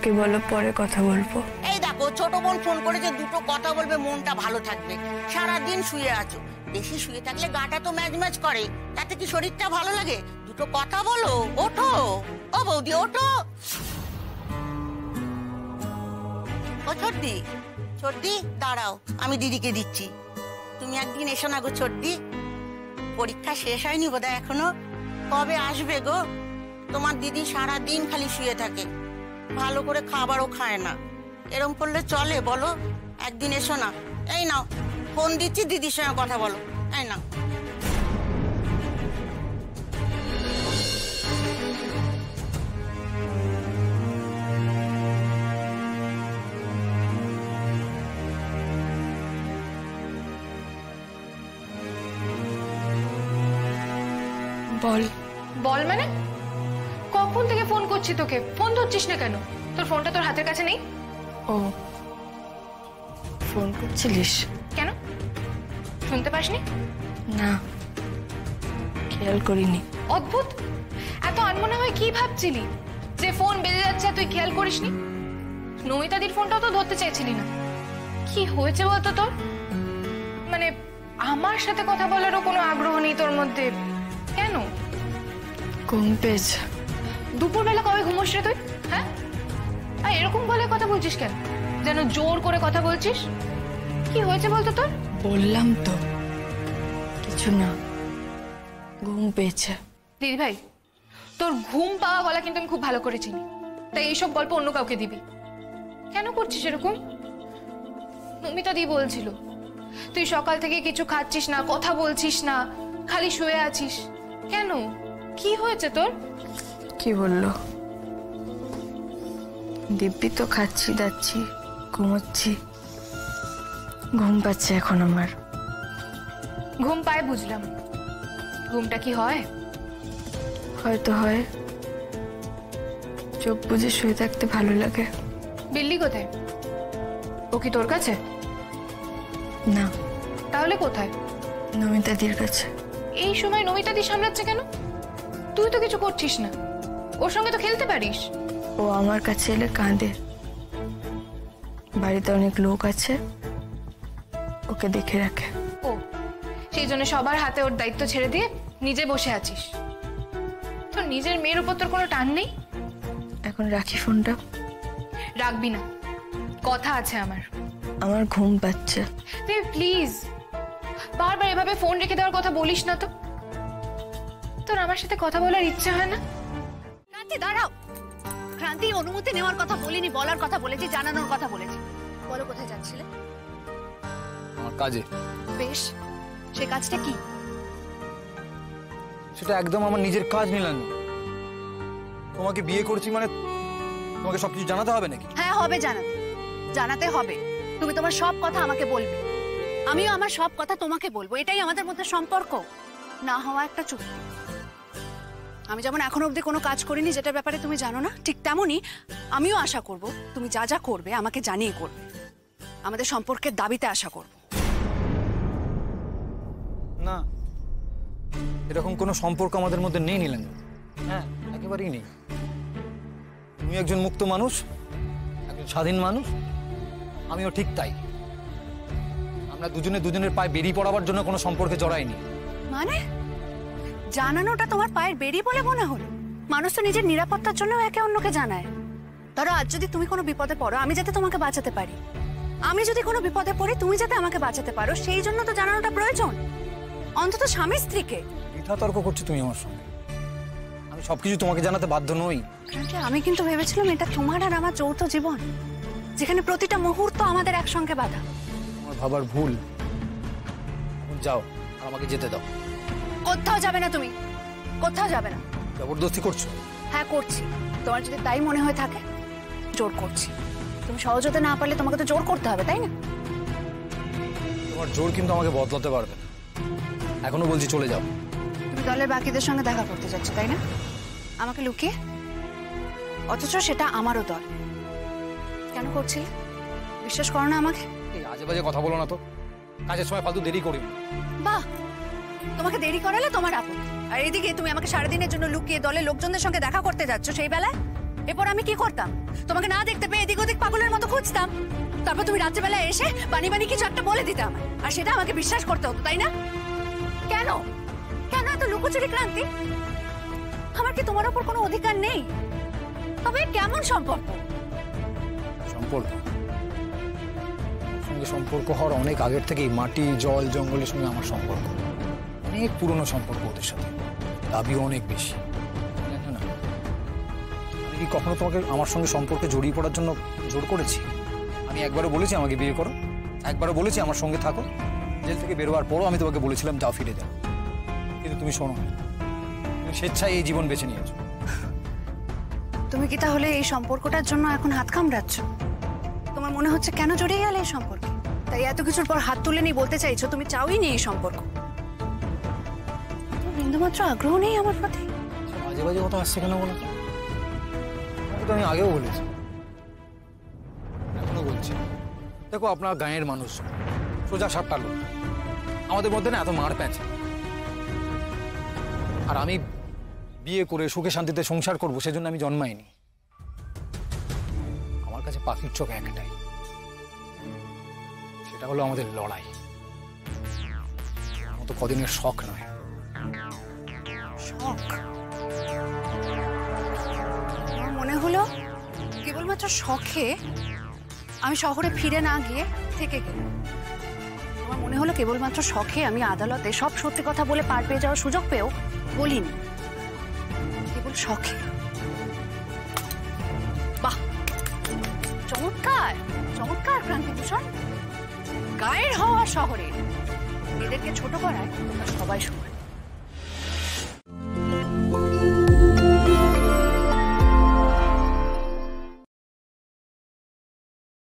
মাকে বলো পরে কথা বলবো। এই দেখো, ছোট বোন ফোন করেছে, দুটো কথা বলবে, মনটা ভালো থাকবে। সারাদিন শুয়ে আছো, বেশি শুয়ে থাকলে গাটা তো ম্যাজ ম্যাজ করে, তাতে কি শরীরটা ভালো লাগে? দুটো কথা বলো, ওঠো। ও বৌদি ওঠো। ও ছোটদি, ছোটদি দাঁড়াও, আমি দিদিকে দিচ্ছি। তুমি একদিন এসো না গো ছোটদি, পরীক্ষা শেষ হয়নি বোধহয় এখনো। কবে আসবে গো? তোমার দিদি সারাদিন খালি শুয়ে থাকে, ভালো করে খাবারও খায় না। এরম করলে চলে বলো? একদিন এসো না। এই নাও ফোন দিচ্ছি, দিদির সঙ্গে কথা বলো। এই নাও। বল। বল মানে? কখন থেকে ফোন করছি তোকে, ফোন ধরছিস না কেন? তোর ফোনটা তোর হাতের কাছে নেই? ও, ফোন করছিলিস কেন? শুনতে পাসনি? না, খেয়াল করিনি। অদ্ভুত, এত আনমনে হয় কি ভাবছিলি যে ফোন বেজে যাচ্ছে তুই খেয়াল করিসনি? নমিতাদির ফোনটাও তো ধরতে চাইছিলি না। কি হয়েছে বলতো তোর? মানে আমার সাথে কথা বলারও কোনো আগ্রহ নেই তোর মধ্যে, কেন? ঘুম পেয়েছে। দুপুরবেলা কবে ঘুমোস রে তুই? হ্যাঁ, আর এরকম বলে কথা বলছিস কেন, যেন জোর করে কথা বলছিস? কি হয়েছে বলতো তোর? বললাম তো কিছু না, ঘুম পেয়েছে। দিদি ভাই, তোর ঘুম পাওয়া গলা কিন্তু আমি খুব ভালো করে চিনি, তাই এইসব গল্প অন্য কাউকে দিবি কেন? করছিস এরকম? নমিতা দি বলছিল তুই সকাল থেকে কিছু খাচ্ছিস না, কথা বলছিস না, খালি শুয়ে আছিস। কেন, কি হয়েছে তোর? কি বললো? দিব্যি তো খাচ্ছি দাচ্ছি, ঘুমোচ্ছি, ঘুম পাচ্ছে এখন আমার। ঘুম পায় বুঝলাম, ঘুমটা কি হয়? হয়তো হয়, চোখ বুজে শুয়ে থাকতে ভালো লাগে। বিল্লি কোথায়? ও কি তোর কাছে? না। তাহলে কোথায়? নমিতাদির কাছে। এই সময় নমিতাদি সামলাচ্ছে কেন? তুই তো কিছু করছিস না, ওর সঙ্গে তো খেলতে পারিস। ও আমার কাছে এলে কাঁদে, বাড়িতে অনেক লোক আছে, ওকে দেখে রাখে। ও, সেই জন্য সবার হাতে ওর দায়িত্ব ছেড়ে দিয়ে নিজে বসে আছিস। তোর নিজের মেয়ের উপর তোর কোনো টান নেই? এখন রাখি ফোনটা। রাখবি না, কথা আছে আমার। আমার ঘুম পাচ্ছে। তুই প্লিজ বারবার এভাবে ফোন রেখে দেওয়ার কথা বলিস না তো। তোর আমার সাথে কথা বলার ইচ্ছে হয় না? ক্রান্তি দাঁড়াও। ক্রান্তি, অনুমতি নেওয়ার কথা বলিনি, বলার কথা বলেছি, জানানোর কথা বলেছি। বলো কোথায় যাচ্ছিলে? আমার কাজে। বেশ, সে কাজটা কি? সেটা একদম আমার নিজের কাজ নিলাম। তোমাকে বিয়ে করেছি মানে তোমাকে সবকিছু জানাতে হবে নাকি? হ্যাঁ হবে, জানাতে হবে। তুমি তোমার সব কথা আমাকে বলবে, আমিও আমার সব কথা তোমাকে বলবো। এটাই আমাদের মধ্যে সম্পর্ক, না হওয়া একটা চুক্তি। আমি যেমন এখনো অবধি কোনো কাজ করিনি যেটার ব্যাপারে তুমি জানো না, ঠিক তেমনই আমিও আশা করব তুমি যা যা করবে আমাকে জানিয়ে করবে। আমাদের সম্পর্কের দাবিতে আশা করব। না, এরকম কোনো সম্পর্ক আমাদের মধ্যে নেই নিলেন। হ্যাঁ, একেবারেই নেই। তুমি একজন মুক্ত মানুষ, একজন স্বাধীন মানুষ, আমিও ঠিক তাই। আমরা দুজনে দুজনের পায়ে বেরিয়ে পড়াবার জন্য কোনো সম্পর্কে জড়াইনি। মানে জানানোটা তোমার পায়ের বেরি বলে মনে হলো? মানুষ তো নিজের নিরাপত্তার জন্য একে অন্যকে জানায়। ধরো আজ যদি তুমি কোনো বিপদে পড়ো, আমি যাতে তোমাকে বাঁচাতে পারি। আমি যদি কোনো বিপদে পড়ি, তুমি যাতে আমাকে বাঁচাতে পারো, সেই জন্য তো জানানোটা প্রয়োজন, অন্তত স্বামী স্ত্রীকে। মিথ্যা তর্ক করছো তুমি আমার সঙ্গে। আমি সবকিছু তোমাকে জানাতে বাধ্য নই। আমি কিন্তু ভেবেছিলাম এটা তোমার আর আমার যৌথ জীবন, যেখানে প্রতিটা মুহূর্ত আমাদের একসঙ্গে বাঁধা। আমার ভাবার ভুল। এখন যাও, আর আমাকে যেতে দাও। কোথাও যাবে না তুমি, কোথাও যাবে না। জবরদস্তি করছো? হ্যাঁ করছি। তোমার যদি তাই মনে হয়ে থাকে জোর করছি। তুমি সহজ হতে না পারলে তোমাকে তো জোর করতে হবে, তাই না? তোমার জোর কিন্তু আমাকে বদলাতে পারবে না। এখনো বলছি চলে যাও। তুমি দলের বাকিদের সঙ্গে দেখা করতে যাচ্ছ, তাই না? আমাকে লুকিয়ে, অথচ সেটা আমারও দল। কেন করছিলে? বিশ্বাস করো না আমাকে? এই আজে বাজে কথা বলো না তো। কাজের সময় ফালতু দেরি করি। বাহ, তোমাকে দেরি করালে তোমার আপত্তি, আর এদিকে তুমি আমাকে সারাদিনের জন্য লুকিয়ে দলের লোকজনদের সঙ্গে দেখা করতে যাচ্ছ। সেই বেলায় এরপর আমি কি করতাম? তোমাকে না দেখতে পেয়ে এদিক ওদিক পাগলের মতো খুঁজতাম। তারপর তুমি রাত্রেবেলা এসে বানি বানি কিছু একটা বলে দিতাম, আর সেটা আমাকে বিশ্বাস করতে হতো, তাই না? কেন কেন এত লুকোচুরি ক্রান্তি? আমার কি তোমার উপর কোনো অধিকার নেই? তবে কেমন সম্পর্ক? সম্পর্ক সঙ্গে সম্পর্ক হওয়ার অনেক আগের থেকেই মাটি জল জঙ্গলের সঙ্গে আমার সম্পর্ক, অনেক পুরনো সম্পর্ক ওদের সাথে, দাবিও অনেক বেশি। জানো না, আমি কি কখনো তোমাকে আমার সঙ্গে সম্পর্কে জড়িয়ে পড়ার জন্য জোর করেছি? আমি একবারও বলেছি আমাকে বিয়ে করো, একবারও বলেছি আমার সঙ্গে থাকো। জেল থেকে বেরোবার পরও আমি তোমাকে বলেছিলাম যাও ফিরে যাও, কিন্তু তুমি শোনো না, তুমি স্বেচ্ছায় এই জীবন বেছে নিয়েছো। তুমি কি তাহলে এই সম্পর্কটার জন্য এখন হাত কামড়াচ্ছ? তোমার মনে হচ্ছে কেন জড়িয়ে গেলে এই সম্পর্কে, তাই এত কিছুর পর হাত তুলে নিয়ে বলতে চাইছো তুমি চাওই নি এই সম্পর্ক? বিন্দুমাত্র আগ্রহ নেই আমার প্রতি? বাজে বাজে কথা আসছে কেন বলো তো? তোমাকে তো আমি আগেও বলেছি, এখনো বলছি। দেখো, আপনার গাঁয়ের মানুষ, সোজা সাপটা লোক, আমাদের মধ্যে না এত মার প্যাঁচে। আর আমি বিয়ে করে সুখে শান্তিতে সংসার করবো সেজন্য আমি জন্মাইনি। আমার কাছে পাখির চোখ একটাই, সেটা হলো আমাদের লড়াই। আমার তো কদিনের শখ নয়। শখ? আমার মনে হলো কেবলমাত্র শখে আমি শহরে ফিরে না গিয়ে থেকে গেলাম। আমার মনে হলো কেবলমাত্র শখে আমি আদালতে সব সত্যি কথা বলে পার পেয়ে যাওয়ার সুযোগ পেয়েও বলিনি, কেবল শখে। বাহ, চমৎকার চমৎকার ক্রান্তিভূষণ। গায়ের হওয়া শহরে এদেরকে ছোট করায় তোমরা সবাই সমান।